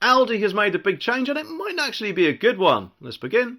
Aldi has made a big change and it might actually be a good one. Let's begin.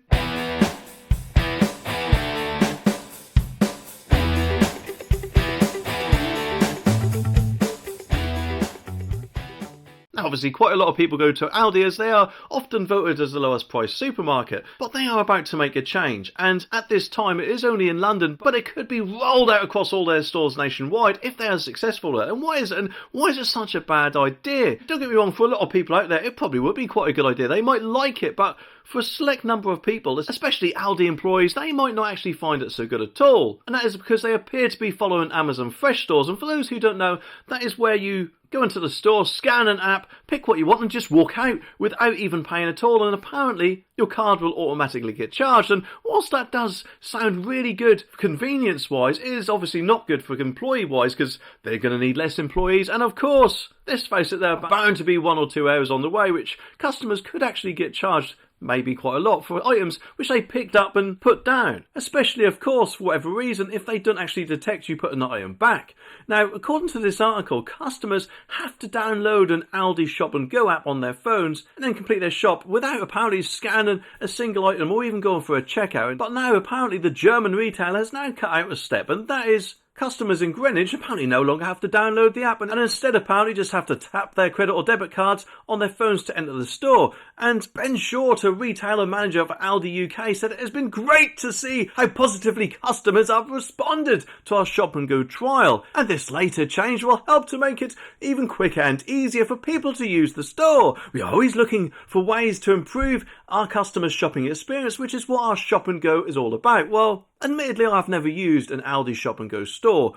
Now, obviously, quite a lot of people go to Aldi as they are often voted as the lowest priced supermarket, but they are about to make a change, and at this time it is only in London, but it could be rolled out across all their stores nationwide if they are successful at it. And why is it such a bad idea? Don't get me wrong, for a lot of people out there it probably would be quite a good idea. They might like it, but for a select number of people, especially Aldi employees, they might not actually find it so good at all. And that is because they appear to be following Amazon Fresh stores, and for those who don't know, that is where you go into the store, scan an app, pick what you want and just walk out without even paying at all, and apparently your card will automatically get charged. And whilst that does sound really good convenience-wise, it is obviously not good for employee-wise because they're going to need less employees, and of course, let's face it, there are bound to be 1 or 2 hours on the way which customers could actually get charged maybe quite a lot for items which they picked up and put down. Especially, of course, for whatever reason, if they don't actually detect you putting the item back. Now, according to this article, customers have to download an Aldi Shop and Go app on their phones and then complete their shop without apparently scanning a single item or even going for a checkout. But now, apparently, the German retailer has now cut out a step, and that is customers in Greenwich apparently no longer have to download the app and instead apparently just have to tap their credit or debit cards on their phones to enter the store. And Ben Short, a retailer manager for Aldi UK, said it has been great to see how positively customers have responded to our Shop and Go trial, and this later change will help to make it even quicker and easier for people to use the store. We are always looking for ways to improve our customers' shopping experience, which is what our Shop and Go is all about. Well, admittedly, I've never used an Aldi Shop and Go store,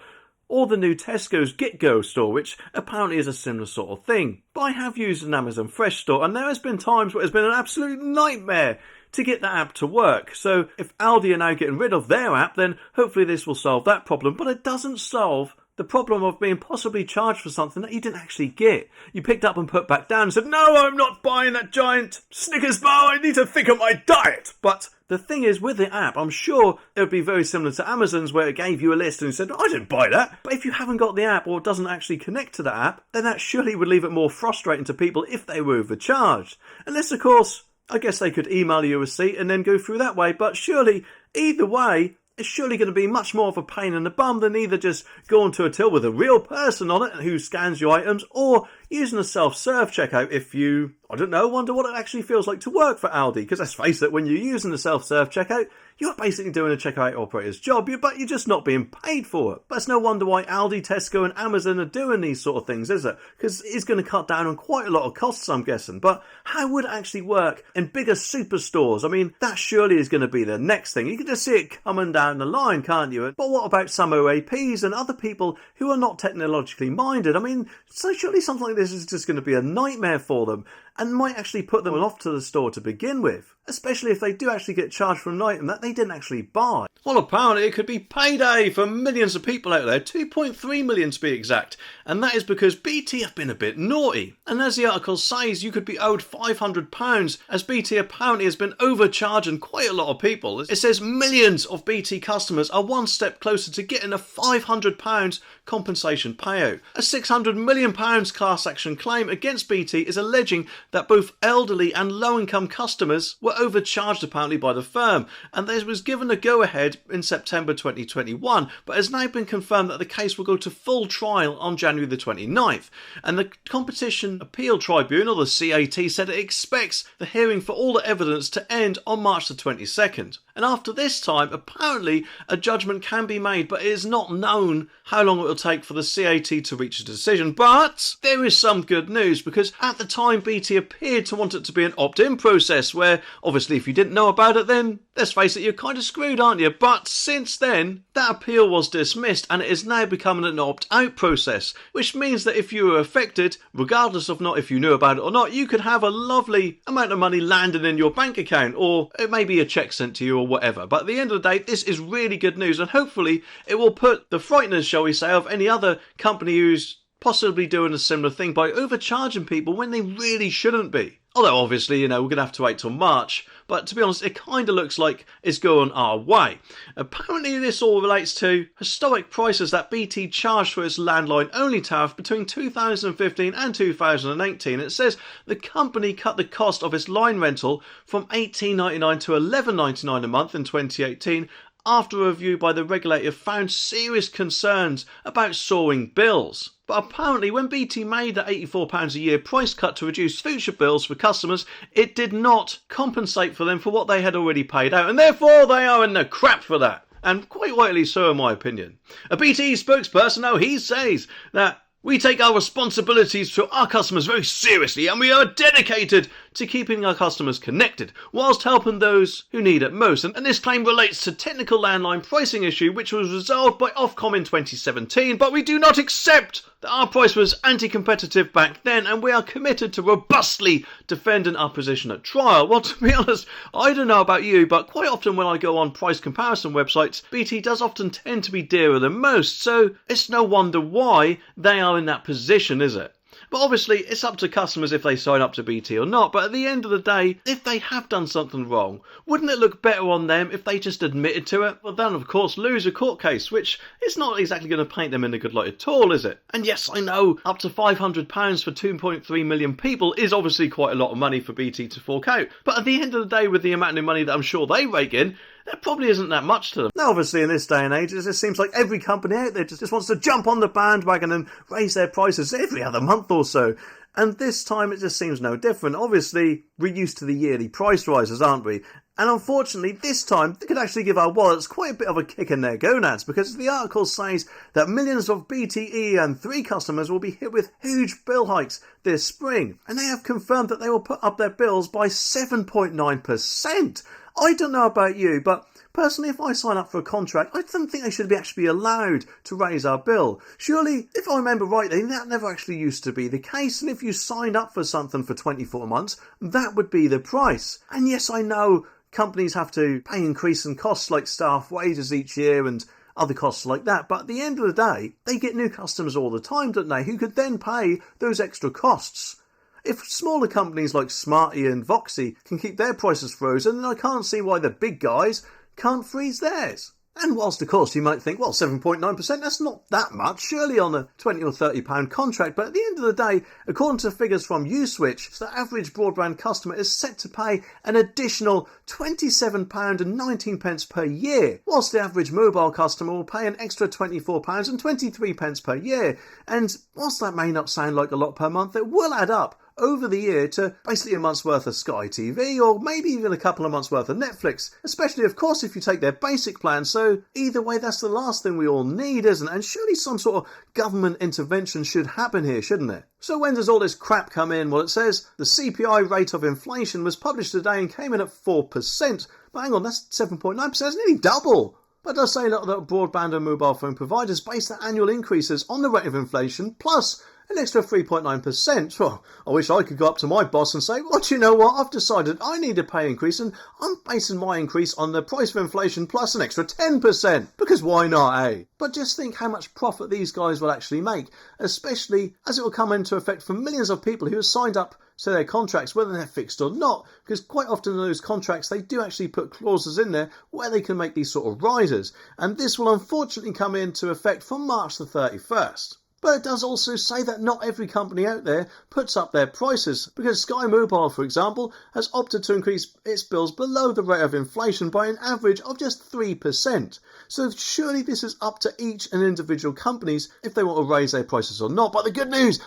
or the new Tesco's Get Go store, which apparently is a similar sort of thing. But I have used an Amazon Fresh store, and there has been times where it's been an absolute nightmare to get that app to work. So if Aldi are now getting rid of their app, then hopefully this will solve that problem. But it doesn't solve the problem of being possibly charged for something that you didn't actually get. You picked up and put back down and said, "No, I'm not buying that giant Snickers bar, I need to think of my diet." But the thing is, with the app, I'm sure it would be very similar to Amazon's, where it gave you a list and said, "I didn't buy that." But if you haven't got the app or it doesn't actually connect to the app, then that surely would leave it more frustrating to people if they were overcharged. Unless, of course, I guess they could email you a receipt and then go through that way. But surely, either way, it's surely going to be much more of a pain in the bum than either just going to a till with a real person on it who scans your items, or using a self-serve checkout if you, I don't know, wonder what it actually feels like to work for Aldi. Because let's face it, when you're using a self-serve checkout, you're basically doing a checkout operator's job, but you're just not being paid for it. But it's no wonder why Aldi, Tesco and Amazon are doing these sort of things, is it? Because it's going to cut down on quite a lot of costs, I'm guessing. But how would it actually work in bigger superstores? I mean, that surely is going to be the next thing. You can just see it coming down the line, can't you? But what about some OAPs and other people who are not technologically minded? I mean, so surely something like this is just going to be a nightmare for them, and might actually put them off to the store to begin with, especially if they do actually get charged for an item that they didn't actually buy. Well, apparently it could be payday for millions of people out there, 2.3 million to be exact, and that is because BT have been a bit naughty. And as the article says, you could be owed £500 as BT apparently has been overcharging quite a lot of people. It says millions of BT customers are one step closer to getting a £500 compensation payout. A £600 million class action claim against BT is alleging that both elderly and low-income customers were overcharged apparently by the firm, and there was given a go-ahead in September 2021, but has now been confirmed that the case will go to full trial on January the 29th. And the Competition Appeal Tribunal, the CAT, said it expects the hearing for all the evidence to end on March the 22nd. And after this time, apparently a judgment can be made, but it is not known how long it will take for the CAT to reach a decision. But there is some good news, because at the time BT appeared to want it to be an opt-in process, where obviously if you didn't know about it, then let's face it, you're kind of screwed, aren't you? But since then, that appeal was dismissed and it is now becoming an opt-out process, which means that if you were affected, regardless of not if you knew about it or not, you could have a lovely amount of money landing in your bank account, or it may be a cheque sent to you or whatever. But at the end of the day, this is really good news, and hopefully it will put the frighteners, shall we say, of any other company who's possibly doing a similar thing by overcharging people when they really shouldn't be. Although obviously, we're going to have to wait till March but to be honest, it kind of looks like it's going our way. Apparently this all relates to historic prices that BT charged for its landline-only tariff between 2015 and 2018. It says the company cut the cost of its line rental from $18.99 to $11.99 a month in 2018 after a review by the regulator found serious concerns about soaring bills. But apparently when BT made the £84 a year price cut to reduce future bills for customers, it did not compensate for them for what they had already paid out, and therefore they are in the crap for that. And quite rightly so in my opinion. A BT spokesperson, now he says that we take our responsibilities to our customers very seriously and we are dedicated to keeping our customers connected whilst helping those who need it most. And this claim relates to technical landline pricing issue which was resolved by Ofcom in 2017, but we do not accept that our price was anti-competitive back then and we are committed to robustly defending our position at trial. Well, to be honest, I don't know about you, but quite often when I go on price comparison websites, BT does often tend to be dearer than most, so it's no wonder why they are in that position, is it? But obviously, it's up to customers if they sign up to BT or not. But at the end of the day, if they have done something wrong, wouldn't it look better on them if they just admitted to it? Well, then, of course, lose a court case, which is not exactly going to paint them in a good light at all, is it? And yes, I know, up to £500 for 2.3 million people is obviously quite a lot of money for BT to fork out. But at the end of the day, with the amount of money that I'm sure they rake in, that probably isn't that much to them. Now, obviously, in this day and age, it just seems like every company out there just wants to jump on the bandwagon and raise their prices every other month or so. And this time, it just seems no different. Obviously, we're used to the yearly price rises, aren't we? And unfortunately, this time, they could actually give our wallets quite a bit of a kick in their gonads, because the article says that millions of BTE and 3 customers will be hit with huge bill hikes this spring. And they have confirmed that they will put up their bills by 7.9%. I don't know about you, but personally, if I sign up for a contract, I don't think they should be actually allowed to raise our bill. Surely, if I remember rightly, that never actually used to be the case, and if you signed up for something for 24 months, that would be the price. And yes, I know companies have to pay increasing costs like staff wages each year and other costs like that, but at the end of the day, they get new customers all the time, don't they, who could then pay those extra costs. If smaller companies like Smarty and Voxy can keep their prices frozen, then I can't see why the big guys can't freeze theirs. And whilst of course you might think, well, 7.9%, that's not that much, surely on a £20 or £30 contract, but at the end of the day, according to figures from Uswitch, the average broadband customer is set to pay an additional £27.19 per year, whilst the average mobile customer will pay an extra £24.23 per year. And whilst that may not sound like a lot per month, it will add up over the year to basically a month's worth of Sky TV, or maybe even a couple of months worth of Netflix, especially of course if you take their basic plan. So either way, that's the last thing we all need, isn't it? And surely some sort of government intervention should happen here, shouldn't it? So when does all this crap come in? Well, it says the CPI rate of inflation was published today and came in at 4%. But hang on, that's 7.9%, that's nearly double. But it does say that broadband and mobile phone providers base their annual increases on the rate of inflation plus an extra 3.9%. Well, I wish I could go up to my boss and say, well, do you know what? I've decided I need a pay increase and I'm basing my increase on the price of inflation plus an extra 10%. Because why not, eh? But just think how much profit these guys will actually make, especially as it will come into effect for millions of people who have signed up to their contracts, whether they're fixed or not, because quite often in those contracts they do actually put clauses in there where they can make these sort of rises, and this will unfortunately come into effect from March the 31st. But it does also say that not every company out there puts up their prices, because Sky Mobile, for example, has opted to increase its bills below the rate of inflation by an average of just 3%. So surely this is up to each and individual companies if they want to raise their prices or not. But the good news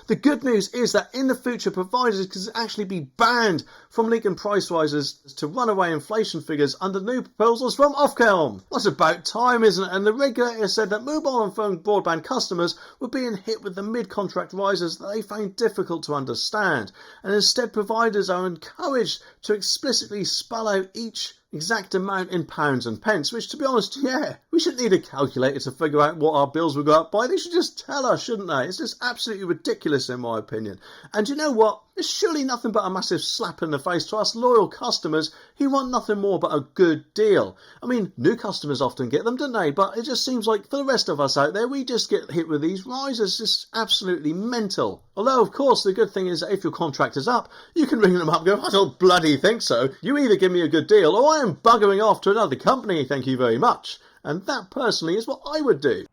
is that in the future, providers can actually be banned from leaking price rises to runaway inflation figures under new proposals from Ofcom. Well, it's about time, isn't it? And the regulator said that mobile and phone broadband customers were being hit with the mid-contract rises that they found difficult to understand, and instead providers are encouraged to explicitly spell out each exact amount in pounds and pence, which, to be honest, yeah, we shouldn't need a calculator to figure out what our bills will go up by. They should just tell us, shouldn't they? It's just absolutely ridiculous in my opinion. And you know what? It's surely nothing but a massive slap in the face to us loyal customers who want nothing more but a good deal. I mean, new customers often get them, don't they? But it just seems like for the rest of us out there, we just get hit with these rises. It's absolutely mental. Although, of course, the good thing is that if your contract is up, you can ring them up and go, I don't bloody think so. You either give me a good deal or I am buggering off to another company, thank you very much. And that personally is what I would do.